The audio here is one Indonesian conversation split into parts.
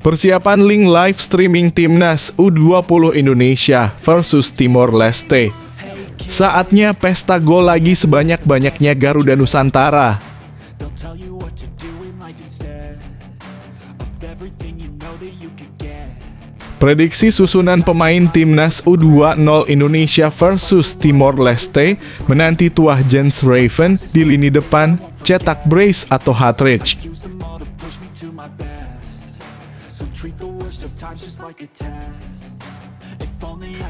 Persiapan link live streaming Timnas U20 Indonesia versus Timor Leste. Saatnya pesta gol lagi sebanyak-banyaknya Garuda Nusantara. Prediksi susunan pemain Timnas U20 Indonesia versus Timor Leste menanti tuah Jens Raven di lini depan, cetak brace atau hat-trick.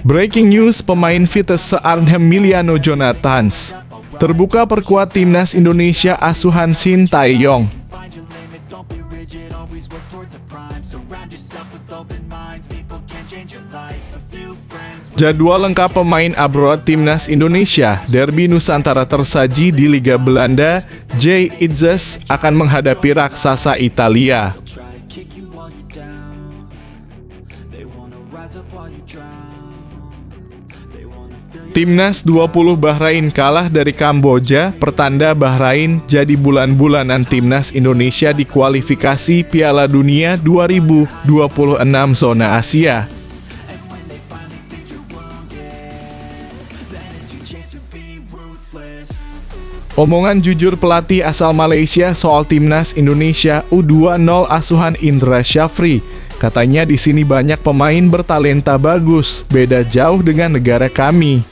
Breaking news, pemain Vitesse Arnhem Miliano Jonathans terbuka perkuat Timnas Indonesia asuhan Shin Tae-yong. Jadwal lengkap pemain abroad Timnas Indonesia, derby Nusantara tersaji di Liga Belanda. Jay Itzes akan menghadapi raksasa Italia. Timnas 20 Bahrain kalah dari Kamboja, pertanda Bahrain jadi bulan-bulanan Timnas Indonesia di kualifikasi Piala Dunia 2026 zona Asia. Omongan jujur pelatih asal Malaysia soal Timnas Indonesia U20 asuhan Indra Syafri. Katanya di sini banyak pemain bertalenta bagus, beda jauh dengan negara kami.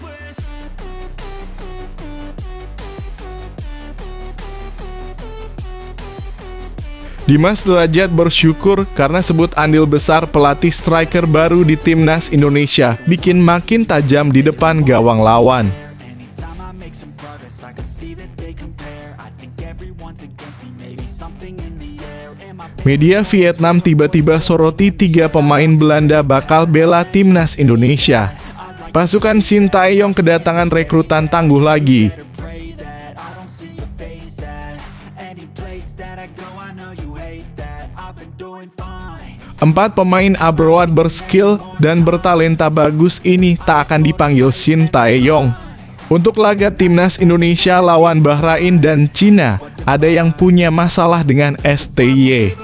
Dimas Derajat bersyukur karena sebut andil besar pelatih striker baru di Timnas Indonesia bikin makin tajam di depan gawang lawan. Media Vietnam tiba-tiba soroti 3 pemain Belanda bakal bela Timnas Indonesia. Pasukan Shin Tae-yong kedatangan rekrutan tangguh lagi. 4 pemain abroad berskill dan bertalenta bagus ini tak akan dipanggil Shin Tae-yong. Untuk laga Timnas Indonesia lawan Bahrain dan Cina, ada yang punya masalah dengan STY.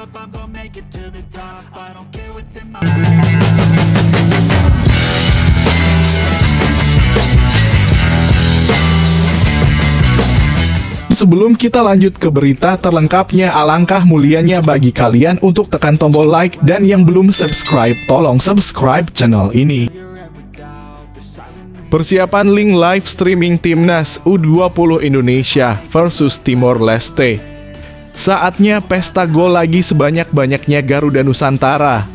Sebelum kita lanjut ke berita terlengkapnya, alangkah mulianya bagi kalian untuk tekan tombol like, dan yang belum subscribe, tolong subscribe channel ini. Persiapan link live streaming Timnas U20 Indonesia versus Timor Leste. Saatnya pesta gol lagi sebanyak-banyaknya Garuda Nusantara.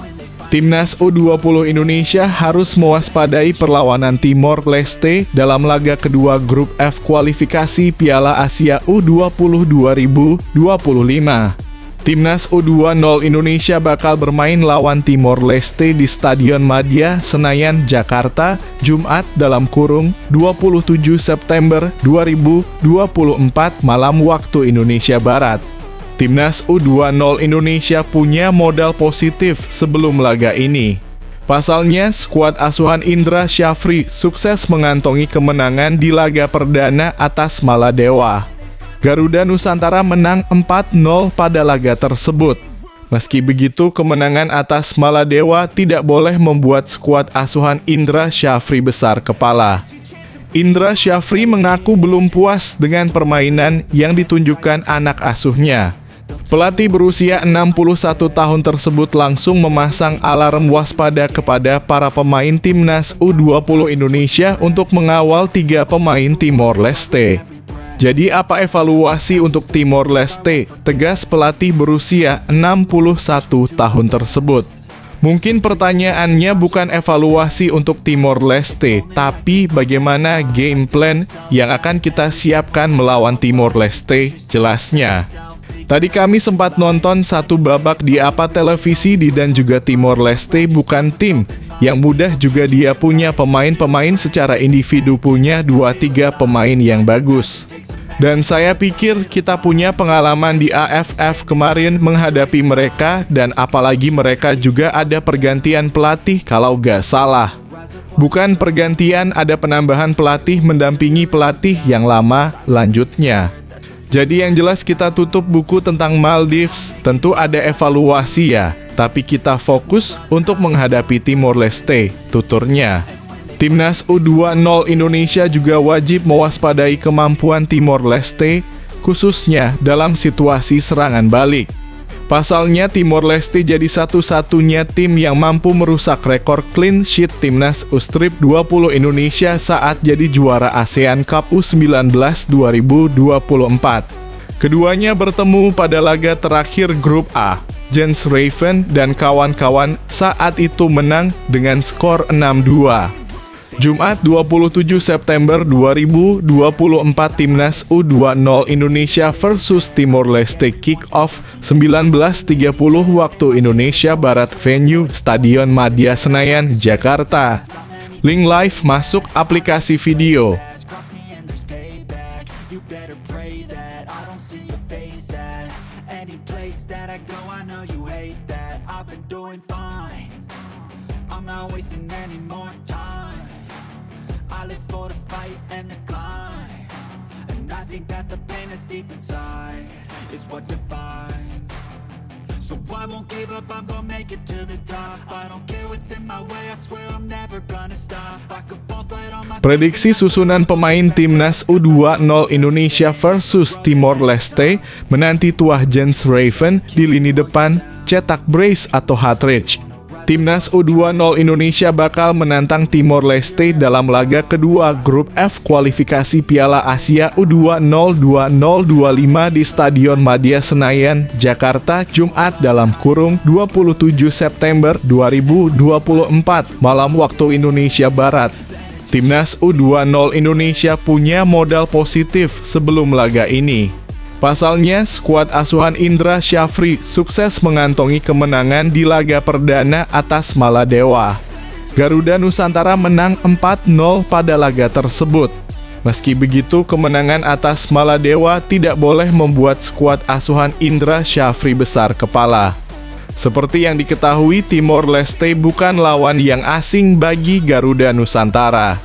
Timnas U20 Indonesia harus mewaspadai perlawanan Timor Leste dalam laga kedua grup F kualifikasi Piala Asia U20 2025. Timnas U20 Indonesia bakal bermain lawan Timor Leste di Stadion Madia, Senayan, Jakarta, Jumat (27 September 2024) malam waktu Indonesia Barat. Timnas U20 Indonesia punya modal positif sebelum laga ini. Pasalnya, skuad asuhan Indra Syafri sukses mengantongi kemenangan di laga perdana atas Maladewa. Garuda Nusantara menang 4-0 pada laga tersebut. Meski begitu, kemenangan atas Maladewa tidak boleh membuat skuad asuhan Indra Syafri besar kepala. Indra Syafri mengaku belum puas dengan permainan yang ditunjukkan anak asuhnya. Pelatih berusia 61 tahun tersebut langsung memasang alarm waspada kepada para pemain Timnas U20 Indonesia untuk mengawal 3 pemain Timor Leste. Jadi apa evaluasi untuk Timor Leste? Tegas pelatih berusia 61 tahun tersebut. Mungkin pertanyaannya bukan evaluasi untuk Timor Leste, tapi bagaimana game plan yang akan kita siapkan melawan Timor Leste, jelasnya. Tadi kami sempat nonton satu babak di APA Televisi dan juga Timor Leste bukan tim yang mudah, juga dia punya pemain-pemain secara individu, punya 2-3 pemain yang bagus. Dan saya pikir kita punya pengalaman di AFF kemarin menghadapi mereka, dan apalagi mereka juga ada pergantian pelatih kalau gak salah. Bukan pergantian, ada penambahan pelatih mendampingi pelatih yang lama lanjutnya. Jadi yang jelas kita tutup buku tentang Maldives, tentu ada evaluasi ya. tapi kita fokus untuk menghadapi Timor Leste, tuturnya. Timnas U20 Indonesia juga wajib mewaspadai kemampuan Timor Leste, khususnya dalam situasi serangan balik. Pasalnya, Timor Leste jadi satu-satunya tim yang mampu merusak rekor clean sheet Timnas U20 Indonesia saat jadi juara ASEAN Cup U19 2024. Keduanya bertemu pada laga terakhir Grup A. Jens Raven dan kawan-kawan saat itu menang dengan skor 6-2. Jumat 27 September 2024 Timnas U20 Indonesia versus Timor Leste kick-off 19.30 waktu Indonesia Barat, venue Stadion Madia Senayan, Jakarta. Link live masuk aplikasi video. I live for the fight and the climb, and I think that the pain that's deep inside is what defines. So I won't give up, I'm gonna make it to the top. I don't care what's in my way, I swear I'm never gonna stop. I could fall flat on my Prediksi susunan pemain Timnas U20 Indonesia versus Timor Leste menanti tuah Jens Raven di lini depan, cetak brace atau hat-trick. Timnas U20 Indonesia bakal menantang Timor Leste dalam laga kedua Grup F kualifikasi Piala Asia U20 2025 di Stadion Madia Senayan, Jakarta, Jumat (27 September 2024) malam waktu Indonesia Barat. Timnas U20 Indonesia punya modal positif sebelum laga ini. Pasalnya, skuad asuhan Indra Syafri sukses mengantongi kemenangan di laga perdana atas Maladewa. Garuda Nusantara menang 4-0 pada laga tersebut. Meski begitu, kemenangan atas Maladewa tidak boleh membuat skuad asuhan Indra Syafri besar kepala. Seperti yang diketahui, Timor Leste bukan lawan yang asing bagi Garuda Nusantara.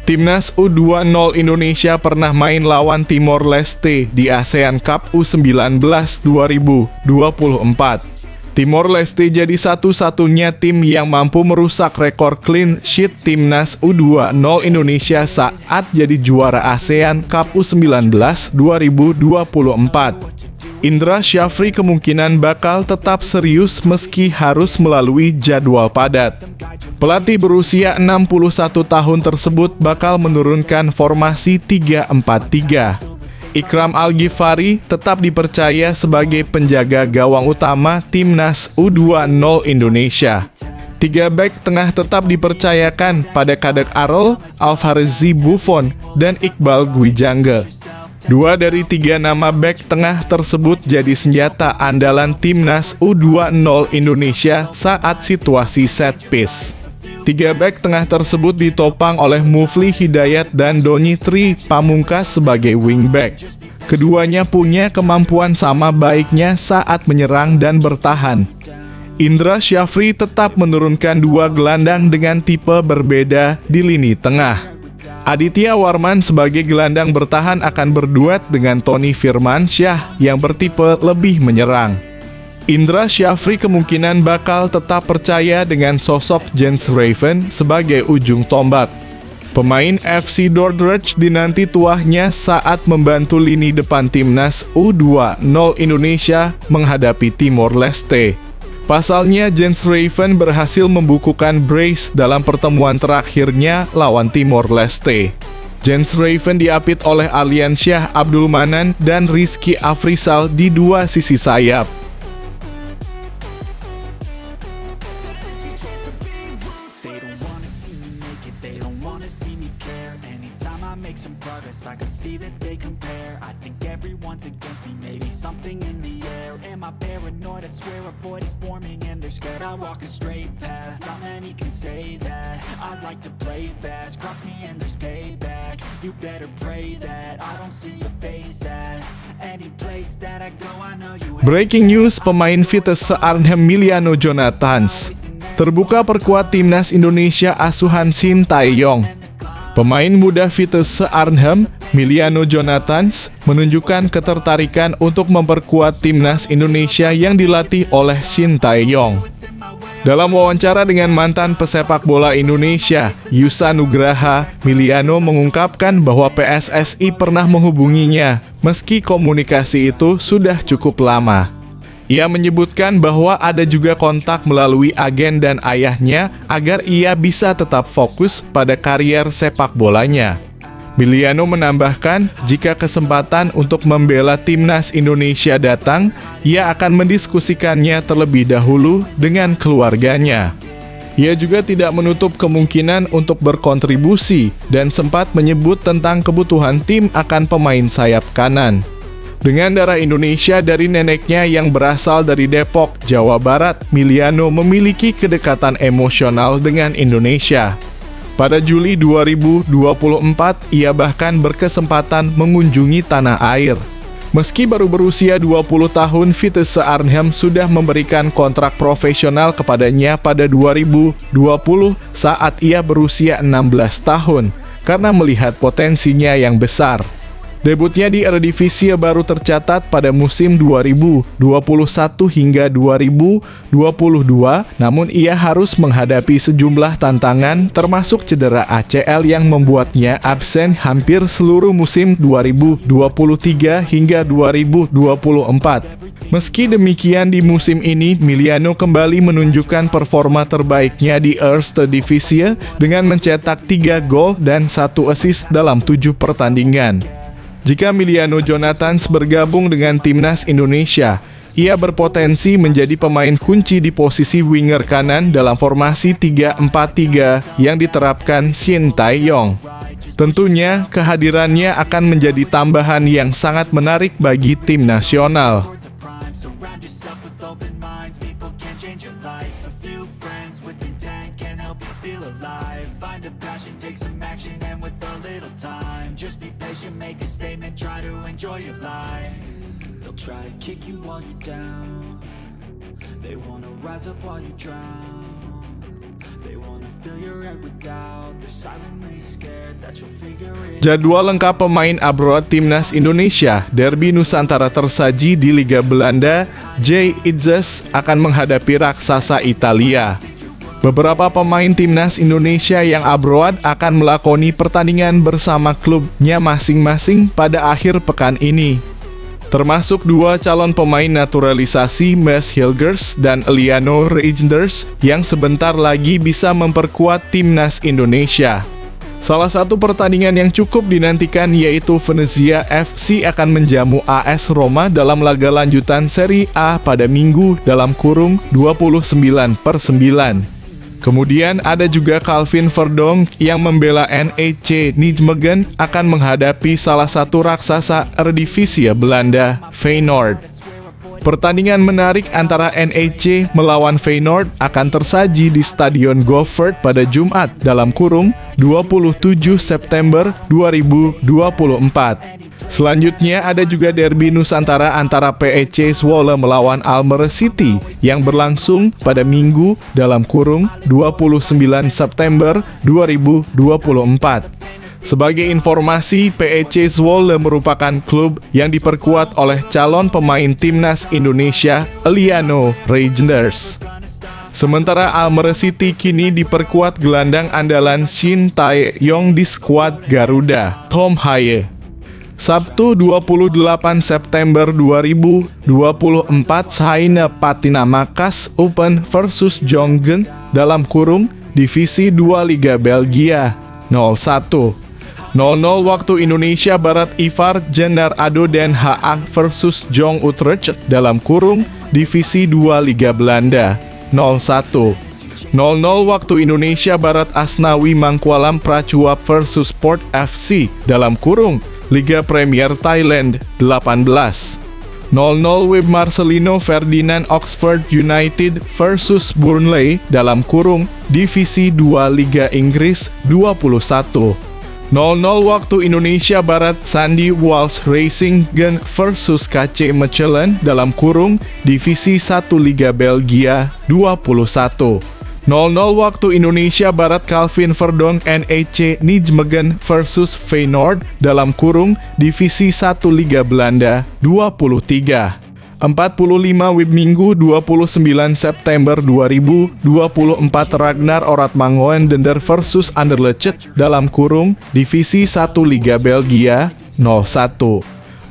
Timnas U20 Indonesia pernah main lawan Timor Leste di ASEAN Cup U19 2024. Timor Leste jadi satu-satunya tim yang mampu merusak rekor clean sheet Timnas U20 Indonesia saat jadi juara ASEAN Cup U19 2024. Indra Syafri kemungkinan bakal tetap serius meski harus melalui jadwal padat. Pelatih berusia 61 tahun tersebut bakal menurunkan formasi 3-4-3. Ikram Al-Ghifari tetap dipercaya sebagai penjaga gawang utama Timnas U20 Indonesia. 3 bek tengah tetap dipercayakan pada Kadek Arol, Alvarez Buffon, dan Iqbal Gwijangge. 2 dari 3 nama bek tengah tersebut jadi senjata andalan Timnas U20 Indonesia saat situasi set piece. 3 bek tengah tersebut ditopang oleh Mufli Hidayat dan Doni Tri Pamungkas sebagai wingback. Keduanya punya kemampuan sama baiknya saat menyerang dan bertahan. Indra Syafri tetap menurunkan 2 gelandang dengan tipe berbeda di lini tengah. Aditya Warman sebagai gelandang bertahan akan berduet dengan Tony Firmansyah yang bertipe lebih menyerang. Indra Syafri kemungkinan bakal tetap percaya dengan sosok Jens Raven sebagai ujung tombak. Pemain FC Dordrecht dinanti tuahnya saat membantu lini depan Timnas U20 Indonesia menghadapi Timor Leste. Pasalnya, Jens Raven berhasil membukukan brace dalam pertemuan terakhirnya lawan Timor Leste. Jens Raven diapit oleh Aliansyah Abdul Manan dan Rizky Afrizal di 2 sisi sayap. I swear a void is forming and they're scared I walk a straight path, not many can say that. I like to play fast, cross me and there's payback. You better pray that I don't see your face at any place that I go. I know you. Breaking news, pemain Vitesse Arnhem Miliano Jonathans terbuka perkuat Timnas Indonesia asuhan Shin Tae-yong. Pemain muda Vitesse Arnhem, Miliano Jonathans, menunjukkan ketertarikan untuk memperkuat Timnas Indonesia yang dilatih oleh Shin Tae-yong. Dalam wawancara dengan mantan pesepak bola Indonesia, Yusa Nugraha, Miliano mengungkapkan bahwa PSSI pernah menghubunginya, meski komunikasi itu sudah cukup lama. Ia menyebutkan bahwa ada juga kontak melalui agen dan ayahnya agar ia bisa tetap fokus pada karier sepak bolanya. Miliano menambahkan, jika kesempatan untuk membela timnas Indonesia datang, ia akan mendiskusikannya terlebih dahulu dengan keluarganya. Ia juga tidak menutup kemungkinan untuk berkontribusi dan sempat menyebut tentang kebutuhan tim akan pemain sayap kanan. Dengan darah Indonesia dari neneknya yang berasal dari Depok, Jawa Barat, Miliano memiliki kedekatan emosional dengan Indonesia. Pada Juli 2024, ia bahkan berkesempatan mengunjungi tanah air. Meski baru berusia 20 tahun, Vitesse Arnhem sudah memberikan kontrak profesional kepadanya pada 2020 saat ia berusia 16 tahun, karena melihat potensinya yang besar. Debutnya di Eredivisie baru tercatat pada musim 2021 hingga 2022, namun ia harus menghadapi sejumlah tantangan termasuk cedera ACL yang membuatnya absen hampir seluruh musim 2023 hingga 2024. Meski demikian, di musim ini Miliano kembali menunjukkan performa terbaiknya di Eredivisie dengan mencetak 3 gol dan 1 assist dalam 7 pertandingan. Jika Miliano Jonathans bergabung dengan timnas Indonesia, ia berpotensi menjadi pemain kunci di posisi winger kanan dalam formasi 3-4-3 yang diterapkan Shin Tae-yong. Tentunya, kehadirannya akan menjadi tambahan yang sangat menarik bagi tim nasional. Just be patient, make a statement, try to enjoy your life. They'll try to kick you while you're down. They wanna rise up while you drown. They wanna fill your head with doubt. They're silently scared that you'll figure it. Jadwal lengkap pemain abroad timnas Indonesia, Derby Nusantara tersaji di Liga Belanda. Jay Itzes akan menghadapi raksasa Italia. Beberapa pemain timnas Indonesia yang abroad akan melakoni pertandingan bersama klubnya masing-masing pada akhir pekan ini. Termasuk 2 calon pemain naturalisasi, Mads Hilgers dan Eliano Reijnders, yang sebentar lagi bisa memperkuat timnas Indonesia. Salah satu pertandingan yang cukup dinantikan yaitu Venezia FC akan menjamu AS Roma dalam laga lanjutan Serie A pada Minggu dalam kurung 29/9. Kemudian ada juga Calvin Verdonk yang membela NEC Nijmegen akan menghadapi salah satu raksasa Eredivisie Belanda, Feyenoord. Pertandingan menarik antara NEC melawan Feyenoord akan tersaji di Stadion Goffert pada Jumat dalam kurung 27 September 2024. Selanjutnya ada juga derby Nusantara antara PEC Zwolle melawan Almere City yang berlangsung pada Minggu dalam kurung 29 September 2024. Sebagai informasi, PEC Zwolle merupakan klub yang diperkuat oleh calon pemain timnas Indonesia, Eliano Reijnders. Sementara Almere City kini diperkuat gelandang andalan Shin Tae-yong di skuad Garuda, Tom Haye. Sabtu 28 September 2024, China Patinamakas Open versus Jonggen dalam kurung Divisi 2 Liga Belgia 01. 00 waktu Indonesia Barat, Ivar Gendar Ado Den Haag versus Jong Utrecht dalam kurung Divisi 2 Liga Belanda 01. 00 waktu Indonesia Barat, Asnawi Mangkualam Prachuap versus Port FC dalam kurung Liga Premier Thailand 18. 00 Wib Marcelino Ferdinand Oxford United versus Burnley dalam kurung Divisi 2 Liga Inggris 21. 00 waktu Indonesia Barat, Sandy Walsh Racing Genk versus KC Mechelen dalam kurung Divisi 1 Liga Belgia 21. 00 waktu Indonesia Barat, Calvin Verdonk NEC Nijmegen versus Feyenoord dalam kurung Divisi 1 Liga Belanda 23. 45 WIB Minggu 29 September 2024 Ragnar Oratmangoen Dender versus Anderlecht dalam kurung Divisi 1 Liga Belgia 0-1.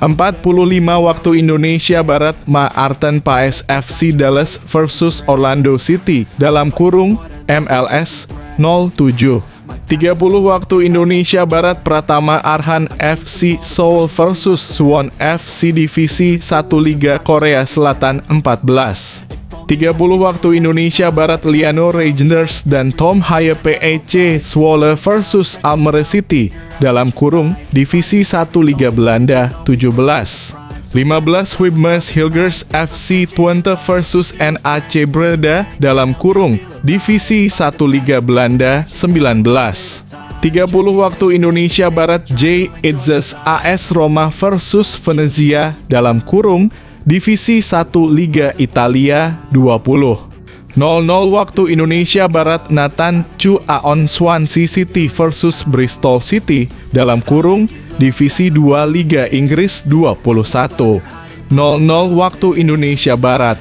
45 waktu Indonesia Barat Maarten PSFC Dallas versus Orlando City dalam kurung MLS 07. 30 waktu Indonesia Barat Pratama Arhan FC Seoul versus Suwon FC Divisi 1 Liga Korea Selatan 14. 30 waktu Indonesia Barat Liano Rangers dan Tom Haye PEC Zwolle versus Almere City dalam kurung Divisi 1 Liga Belanda 17. 15 WIB Mes Hilgers FC Twente versus NAC Breda dalam kurung Divisi 1 Liga Belanda 19. 30 waktu Indonesia Barat J. Itzes AS Roma versus Venezia dalam kurung Divisi 1 Liga Italia 20. 00 waktu Indonesia Barat Nathan Chu Aon Swansea City versus Bristol City dalam kurung Divisi 2 Liga Inggris 21. 00 waktu Indonesia Barat.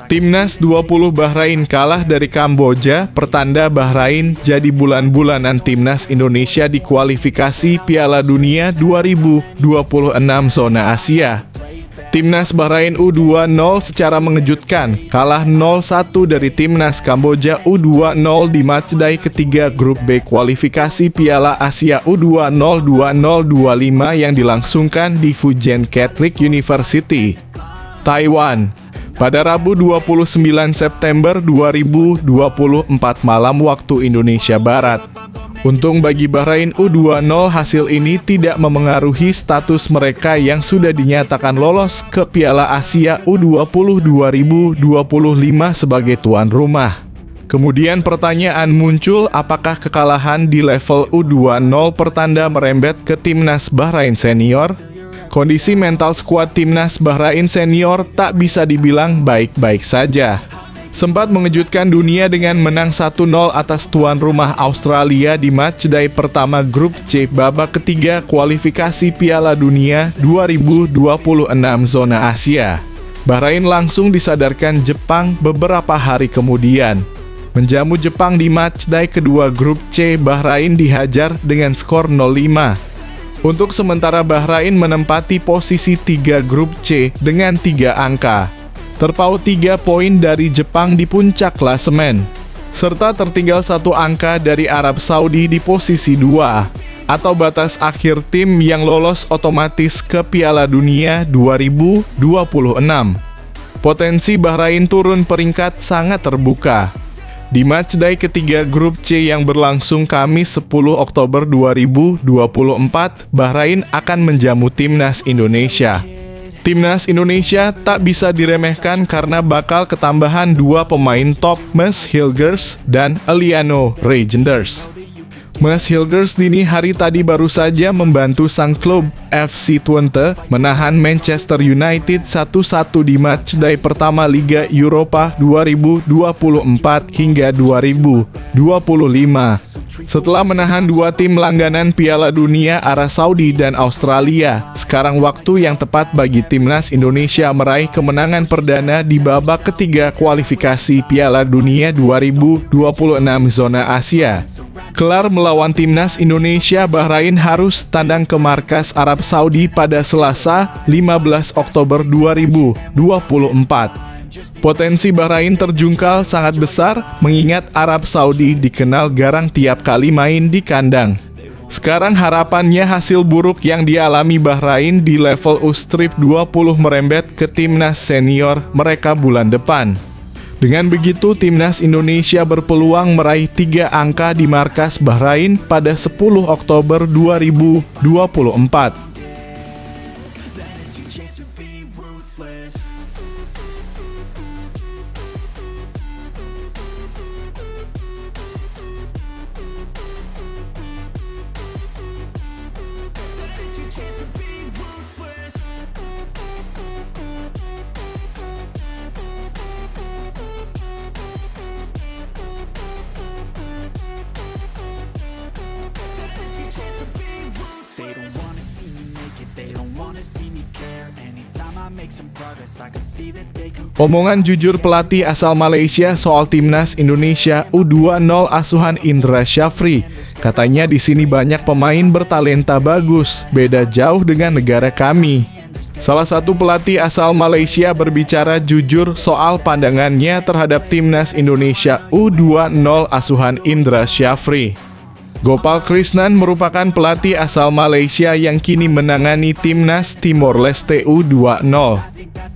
Timnas 20 Bahrain kalah dari Kamboja, pertanda Bahrain jadi bulan-bulanan Timnas Indonesia di kualifikasi Piala Dunia 2026 zona Asia. Timnas Bahrain U20 secara mengejutkan kalah 0-1 dari Timnas Kamboja U20 di matchday ketiga grup B kualifikasi Piala Asia U20 2025 yang dilangsungkan di Fujian Catholic University, Taiwan. Pada Rabu 29 September 2024 malam waktu Indonesia Barat. Untung bagi Bahrain U20 hasil ini tidak memengaruhi status mereka yang sudah dinyatakan lolos ke Piala Asia U20 2025 sebagai tuan rumah. Kemudian pertanyaan muncul, apakah kekalahan di level U20 pertanda merembet ke Timnas Bahrain Senior? Kondisi mental skuad Timnas Bahrain Senior tak bisa dibilang baik-baik saja. Sempat mengejutkan dunia dengan menang 1-0 atas tuan rumah Australia di matchday pertama grup C babak ketiga kualifikasi Piala Dunia 2026 zona Asia. Bahrain langsung disadarkan Jepang beberapa hari kemudian. Menjamu Jepang di matchday kedua grup C, Bahrain dihajar dengan skor 0-5. Untuk sementara Bahrain menempati posisi 3 grup C dengan 3 angka. Terpaut 3 poin dari Jepang di puncak klasemen, serta tertinggal 1 angka dari Arab Saudi di posisi 2, atau batas akhir tim yang lolos otomatis ke Piala Dunia 2026. Potensi Bahrain turun peringkat sangat terbuka. Di matchday ketiga grup C yang berlangsung Kamis 10 Oktober 2024, Bahrain akan menjamu Timnas Indonesia. Timnas Indonesia tak bisa diremehkan karena bakal ketambahan 2 pemain top, Mes Hilgers dan Liano Rangers. Mes Hilgers dini hari tadi baru saja membantu sang klub FC Twente menahan Manchester United 1-1 di matchday pertama Liga Eropa 2024 hingga 2025. Setelah menahan 2 tim langganan Piala Dunia Arab Saudi dan Australia, sekarang waktu yang tepat bagi Timnas Indonesia meraih kemenangan perdana di babak ketiga kualifikasi Piala Dunia 2026 zona Asia. Kelar melawan Timnas Indonesia, Bahrain harus tandang ke markas Arab Saudi pada Selasa 15 Oktober 2024. Potensi Bahrain terjungkal sangat besar mengingat Arab Saudi dikenal garang tiap kali main di kandang. Sekarang harapannya hasil buruk yang dialami Bahrain di level U-Strip 20 merembet ke Timnas Senior mereka bulan depan. Dengan begitu, timnas Indonesia berpeluang meraih 3 angka di markas Bahrain pada 10 Oktober 2024. Omongan jujur pelatih asal Malaysia soal timnas Indonesia U20 asuhan Indra Syafri. Katanya di sini banyak pemain bertalenta bagus, beda jauh dengan negara kami. Salah satu pelatih asal Malaysia berbicara jujur soal pandangannya terhadap timnas Indonesia U20 asuhan Indra Syafri. Gopal Krishnan merupakan pelatih asal Malaysia yang kini menangani timnas Timor Leste U20.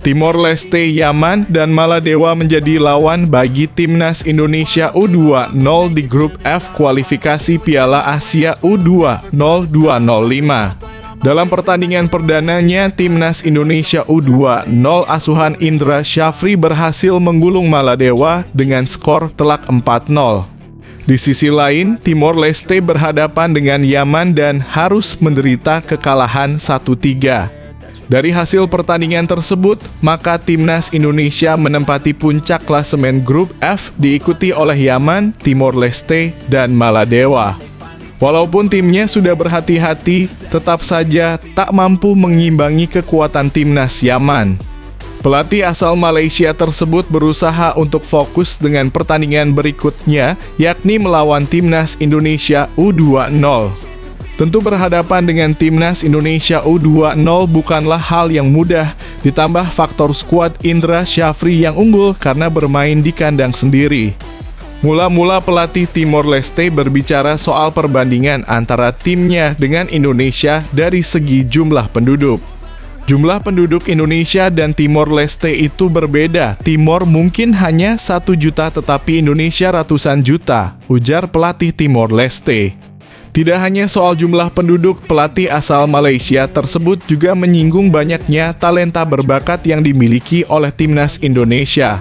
Timor Leste, Yaman, dan Maladewa menjadi lawan bagi timnas Indonesia U20 di grup F kualifikasi Piala Asia U20 2005. Dalam pertandingan perdananya, timnas Indonesia U20 asuhan Indra Syafri berhasil menggulung Maladewa dengan skor telak 4-0. Di sisi lain, Timor Leste berhadapan dengan Yaman dan harus menderita kekalahan 1-3. Dari hasil pertandingan tersebut, maka timnas Indonesia menempati puncak klasemen grup F diikuti oleh Yaman, Timor Leste, dan Maladewa. Walaupun timnya sudah berhati-hati, tetap saja tak mampu mengimbangi kekuatan timnas Yaman. Pelatih asal Malaysia tersebut berusaha untuk fokus dengan pertandingan berikutnya, yakni melawan timnas Indonesia U20. Tentu berhadapan dengan timnas Indonesia U20 bukanlah hal yang mudah, ditambah faktor skuad Indra Syafri yang unggul karena bermain di kandang sendiri. Mula-mula pelatih Timor Leste berbicara soal perbandingan antara timnya dengan Indonesia dari segi jumlah penduduk. Jumlah penduduk Indonesia dan Timor Leste itu berbeda. Timor mungkin hanya 1 juta tetapi Indonesia ratusan juta, ujar pelatih Timor Leste. Tidak hanya soal jumlah penduduk, pelatih asal Malaysia tersebut juga menyinggung banyaknya talenta berbakat yang dimiliki oleh timnas Indonesia.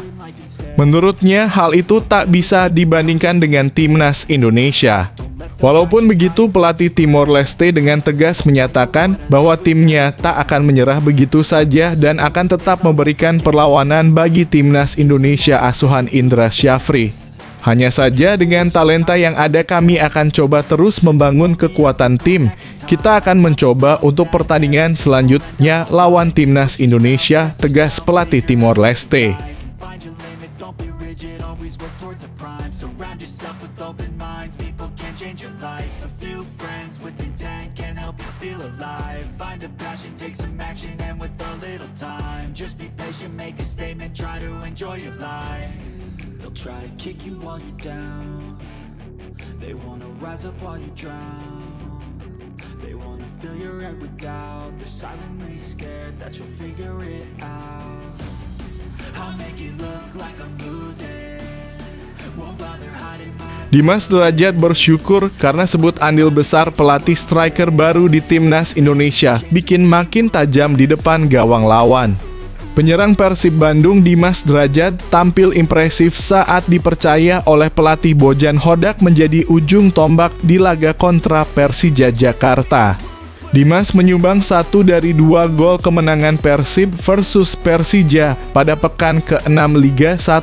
Menurutnya, hal itu tak bisa dibandingkan dengan timnas Indonesia. Walaupun begitu, pelatih Timor Leste dengan tegas menyatakan bahwa timnya tak akan menyerah begitu saja dan akan tetap memberikan perlawanan bagi timnas Indonesia asuhan Indra Syafri. Hanya saja dengan talenta yang ada kami akan coba terus membangun kekuatan tim. Kita akan mencoba untuk pertandingan selanjutnya lawan timnas Indonesia, tegas pelatih Timor Leste. They'll try to kick you while you're down. They wanna rise up while you drown. They wanna fill your head with doubt. They're silently scared that you'll figure it out. I'll make it look like I'm losing. Won't bother hiding my... Dimas Derajat bersyukur karena sebut andil besar pelatih striker baru di timnas Indonesia bikin makin tajam di depan gawang lawan. Penyerang Persib Bandung Dimas Derajat tampil impresif saat dipercaya oleh pelatih Bojan Hodak menjadi ujung tombak di laga kontra Persija Jakarta. Dimas menyumbang 1 dari 2 gol kemenangan Persib versus Persija pada pekan ke-6 Liga 1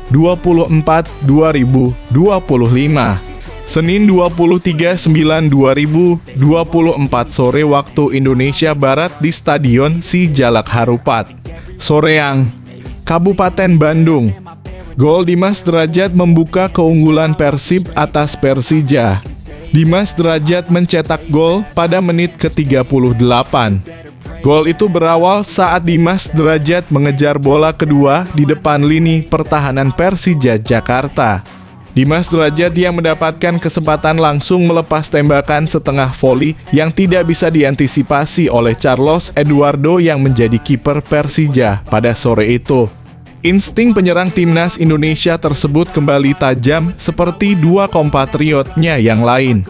2024-2025. Senin 23/9/2024 sore waktu Indonesia Barat di Stadion Sijalak Harupat, Soreang, Kabupaten Bandung. Gol Dimas Derajat membuka keunggulan Persib atas Persija. Dimas Derajat mencetak gol pada menit ke-38. Gol itu berawal saat Dimas Derajat mengejar bola kedua di depan lini pertahanan Persija Jakarta. Dimas Derajat yang mendapatkan kesempatan langsung melepas tembakan setengah voli yang tidak bisa diantisipasi oleh Carlos Eduardo yang menjadi kiper Persija pada sore itu. Insting penyerang timnas Indonesia tersebut kembali tajam seperti dua kompatriotnya yang lain.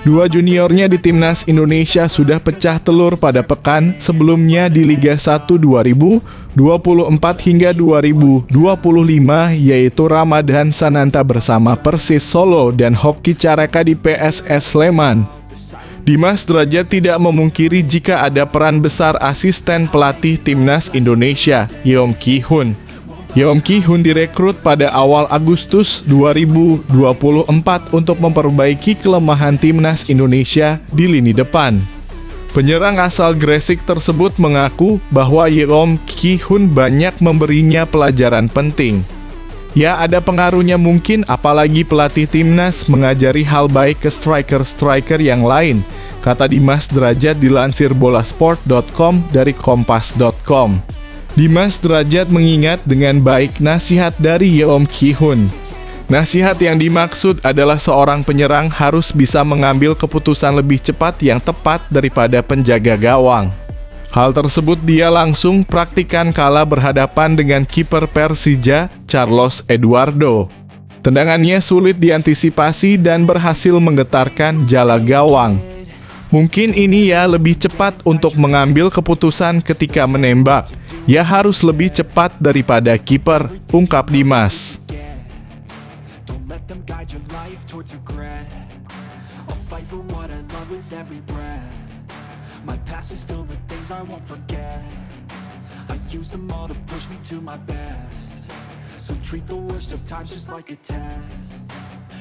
Dua juniornya di timnas Indonesia sudah pecah telur pada pekan sebelumnya di Liga 1 2024 hingga 2025, yaitu Ramadan Sananta bersama Persis Solo dan Hoki Caraka di PSS Sleman. Dimas Derajat tidak memungkiri jika ada peran besar asisten pelatih timnas Indonesia, Yeom Ki-hun. Yeom Ki-hun direkrut pada awal Agustus 2024 untuk memperbaiki kelemahan timnas Indonesia di lini depan. Penyerang asal Gresik tersebut mengaku bahwa Yeom Ki-hun banyak memberinya pelajaran penting. Ya, ada pengaruhnya mungkin, apalagi pelatih timnas mengajari hal baik ke striker-striker yang lain, kata Dimas Derajat dilansir bolasport.com dari kompas.com. Dimas Derajat mengingat dengan baik nasihat dari Yeom Ki-hun. Nasihat yang dimaksud adalah seorang penyerang harus bisa mengambil keputusan lebih cepat yang tepat daripada penjaga gawang. Hal tersebut dia langsung praktikkan kala berhadapan dengan kiper Persija, Carlos Eduardo. Tendangannya sulit diantisipasi dan berhasil menggetarkan jala gawang. Mungkin ini ya lebih cepat untuk mengambil keputusan ketika menembak. Ya harus lebih cepat daripada kiper, ungkap Dimas.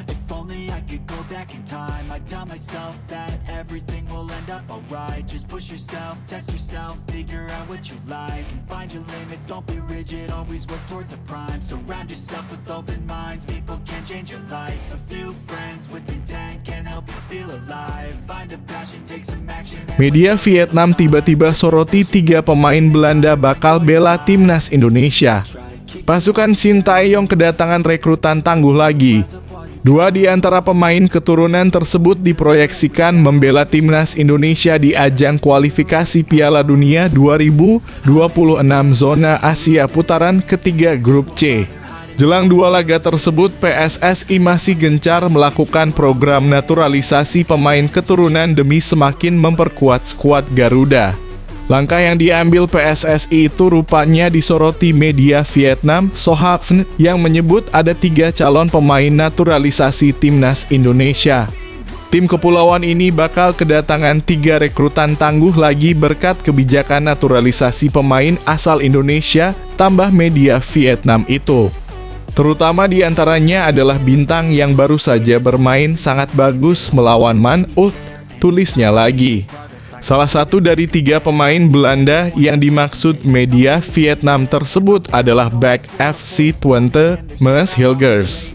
If only I could go back in time, I'd tell myself that everything will end up alright. Just push yourself, test yourself, figure out what you like, and find your limits, don't be rigid, always work towards a prime. Surround yourself with open minds, people can change your life. A few friends with intent can help you feel alive. Find a passion, take some action. Media Vietnam tiba-tiba soroti 3 pemain Belanda bakal bela timnas Indonesia. Pasukan Sintayong kedatangan rekrutan tangguh lagi. 2 di antara pemain keturunan tersebut diproyeksikan membela timnas Indonesia di ajang kualifikasi Piala Dunia 2026 zona Asia putaran ketiga grup C. Jelang 2 laga tersebut, PSSI masih gencar melakukan program naturalisasi pemain keturunan demi semakin memperkuat skuad Garuda. Langkah yang diambil PSSI itu rupanya disoroti media Vietnam, Sohapn, yang menyebut ada 3 calon pemain naturalisasi timnas Indonesia. Tim kepulauan ini bakal kedatangan 3 rekrutan tangguh lagi berkat kebijakan naturalisasi pemain asal Indonesia, tambah media Vietnam itu. Terutama diantaranya adalah bintang yang baru saja bermain sangat bagus melawan Man Ut, tulisnya lagi. Salah satu dari 3 pemain Belanda yang dimaksud media Vietnam tersebut adalah back FC Twente, Mads Hilgers.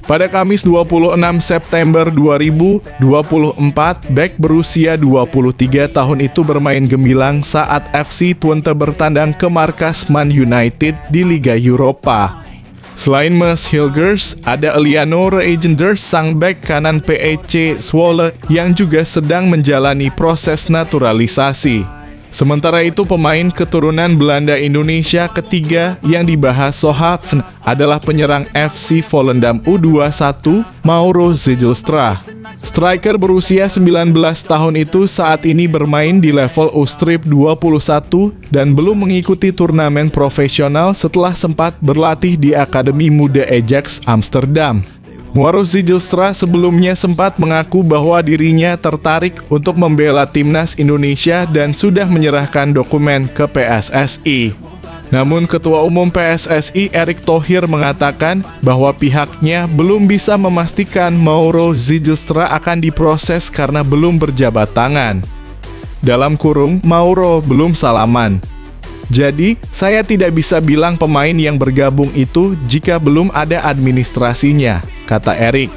Pada Kamis 26 September 2024, back berusia 23 tahun itu bermain gemilang saat FC Twente bertandang ke markas Man United di Liga Eropa. Selain Mads Hilgers, ada Eliano Reijnders, sang bek kanan PEC Zwolle yang juga sedang menjalani proses naturalisasi. Sementara itu, pemain keturunan Belanda Indonesia ketiga yang dibahas Sohapn adalah penyerang FC Volendam U21, Mauro Zijlstra. Striker berusia 19 tahun itu saat ini bermain di level U-Strip 21 dan belum mengikuti turnamen profesional setelah sempat berlatih di Akademi Muda Ajax Amsterdam. Mauro Zijlstra sebelumnya sempat mengaku bahwa dirinya tertarik untuk membela timnas Indonesia dan sudah menyerahkan dokumen ke PSSI. Namun Ketua Umum PSSI Erick Thohir mengatakan bahwa pihaknya belum bisa memastikan Mauro Zijlstra akan diproses karena belum berjabat tangan. Dalam kurung, Mauro belum salaman. Jadi, saya tidak bisa bilang pemain yang bergabung itu jika belum ada administrasinya, kata Erick.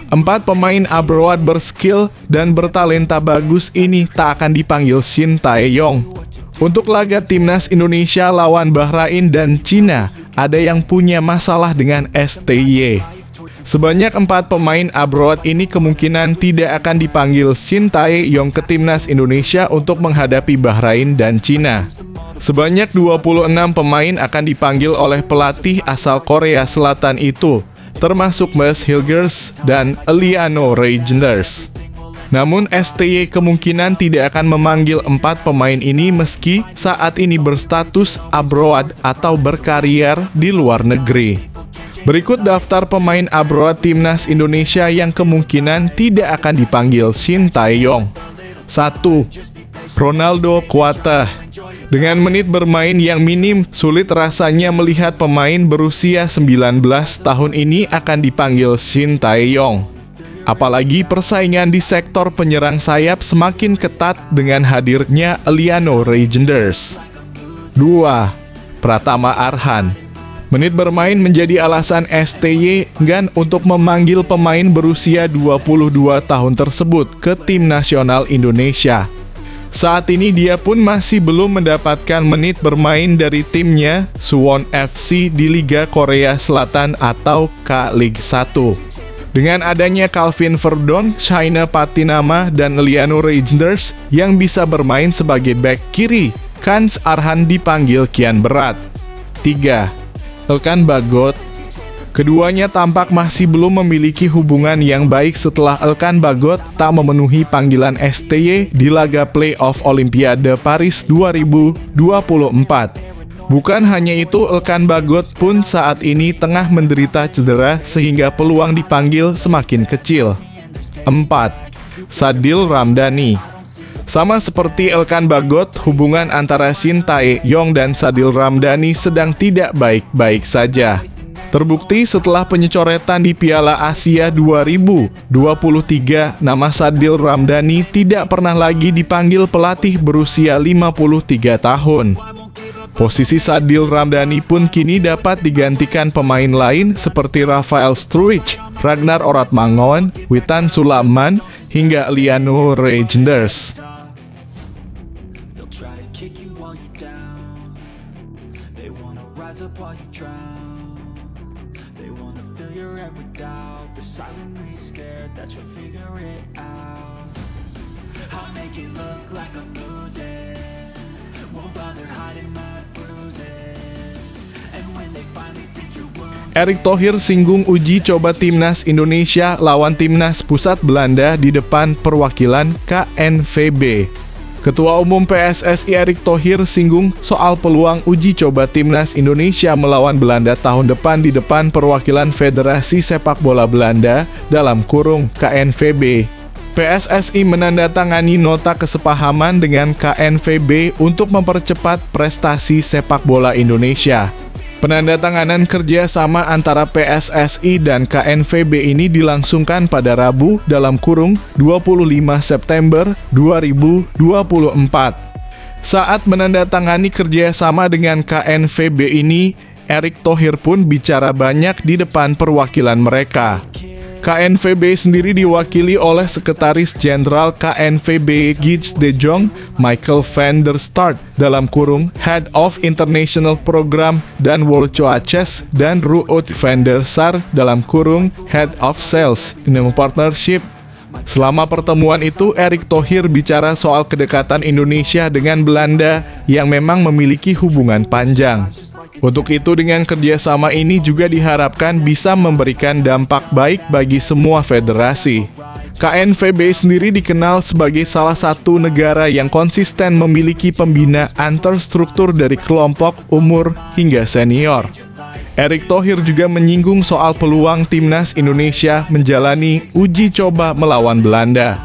4 pemain abroad berskill dan bertalenta bagus ini tak akan dipanggil Shin Tae-yong. Untuk laga timnas Indonesia lawan Bahrain dan Cina, ada yang punya masalah dengan STY. Sebanyak 4 pemain abroad ini kemungkinan tidak akan dipanggil Shin Tae-yong ke timnas Indonesia untuk menghadapi Bahrain dan Cina. Sebanyak 26 pemain akan dipanggil oleh pelatih asal Korea Selatan itu, termasuk Maes Hilgers dan Eliano Reijnders. Namun STY kemungkinan tidak akan memanggil 4 pemain ini meski saat ini berstatus abroad atau berkarier di luar negeri. Berikut daftar pemain abroad timnas Indonesia yang kemungkinan tidak akan dipanggil Shin Tae-yong. 1. Ronaldo Kuateh. Dengan menit bermain yang minim, sulit rasanya melihat pemain berusia 19 tahun ini akan dipanggil Shin Tae-yong. Apalagi persaingan di sektor penyerang sayap semakin ketat dengan hadirnya Eliano Reijnders. 2. Pratama Arhan. Menit bermain menjadi alasan STY enggan untuk memanggil pemain berusia 22 tahun tersebut ke tim nasional Indonesia. Saat ini dia pun masih belum mendapatkan menit bermain dari timnya Suwon FC di Liga Korea Selatan atau K-League 1. Dengan adanya Calvin Verdon, China Patinama, dan Eliano Reijnders yang bisa bermain sebagai bek kiri, kans Arhan dipanggil kian berat. 3. Elkan Bagot. Keduanya tampak masih belum memiliki hubungan yang baik setelah Elkan Bagot tak memenuhi panggilan STY di laga playoff Olimpiade Paris 2024. Bukan hanya itu, Elkan Bagot pun saat ini tengah menderita cedera sehingga peluang dipanggil semakin kecil. 4. Sadil Ramdhani. Sama seperti Elkan Bagot, hubungan antara Shin Tae-yong dan Sadil Ramdhani sedang tidak baik-baik saja. Terbukti setelah penyecoretan di Piala Asia 2023, nama Sadil Ramdhani tidak pernah lagi dipanggil pelatih berusia 53 tahun. Posisi Sadil Ramdhani pun kini dapat digantikan pemain lain seperti Rafael Struijk, Ragnar Oratmangon, Witan Sulaiman, hingga Eliano Reijnders. Erick Thohir singgung uji coba timnas Indonesia lawan timnas pusat Belanda di depan perwakilan KNVB. Ketua Umum PSSI Erick Thohir singgung soal peluang uji coba timnas Indonesia melawan Belanda tahun depan di depan perwakilan Federasi Sepak Bola Belanda dalam kurung KNVB. PSSI menandatangani nota kesepahaman dengan KNVB untuk mempercepat prestasi sepak bola Indonesia. Penandatanganan kerjasama antara PSSI dan KNVB ini dilangsungkan pada Rabu dalam kurung 25 September 2024. Saat menandatangani kerjasama dengan KNVB ini, Erick Thohir pun bicara banyak di depan perwakilan mereka. KNVB sendiri diwakili oleh Sekretaris Jenderal KNVB Gijs de Jong, Michael van der Start dalam kurung Head of International Program dan World Chess, dan Ruud van der Sar dalam kurung Head of Sales in Partnership. Selama pertemuan itu, Erick Thohir bicara soal kedekatan Indonesia dengan Belanda yang memang memiliki hubungan panjang. Untuk itu, dengan kerjasama ini juga diharapkan bisa memberikan dampak baik bagi semua federasi. KNVB sendiri dikenal sebagai salah satu negara yang konsisten memiliki pembinaan terstruktur dari kelompok umur hingga senior. Erick Thohir juga menyinggung soal peluang timnas Indonesia menjalani uji coba melawan Belanda.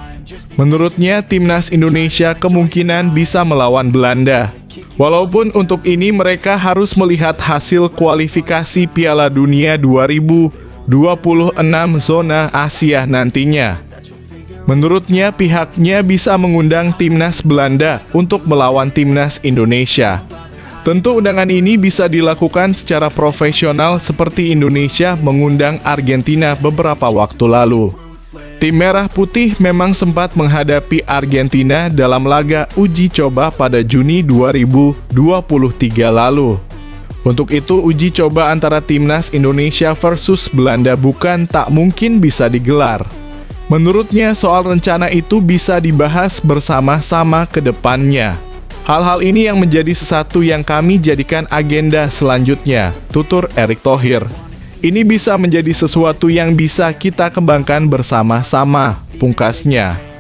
Menurutnya, timnas Indonesia kemungkinan bisa melawan Belanda. Walaupun untuk ini mereka harus melihat hasil kualifikasi Piala Dunia 2026 zona Asia nantinya. Menurutnya, pihaknya bisa mengundang timnas Belanda untuk melawan timnas Indonesia. Tentu undangan ini bisa dilakukan secara profesional seperti Indonesia mengundang Argentina beberapa waktu lalu. Tim Merah Putih memang sempat menghadapi Argentina dalam laga uji coba pada Juni 2023 lalu. Untuk itu, uji coba antara Timnas Indonesia versus Belanda bukan tak mungkin bisa digelar. Menurutnya, soal rencana itu bisa dibahas bersama-sama ke depannya. Hal-hal ini yang menjadi sesuatu yang kami jadikan agenda selanjutnya, tutur Erick Thohir. Ini bisa menjadi sesuatu yang bisa kita kembangkan bersama-sama, pungkasnya.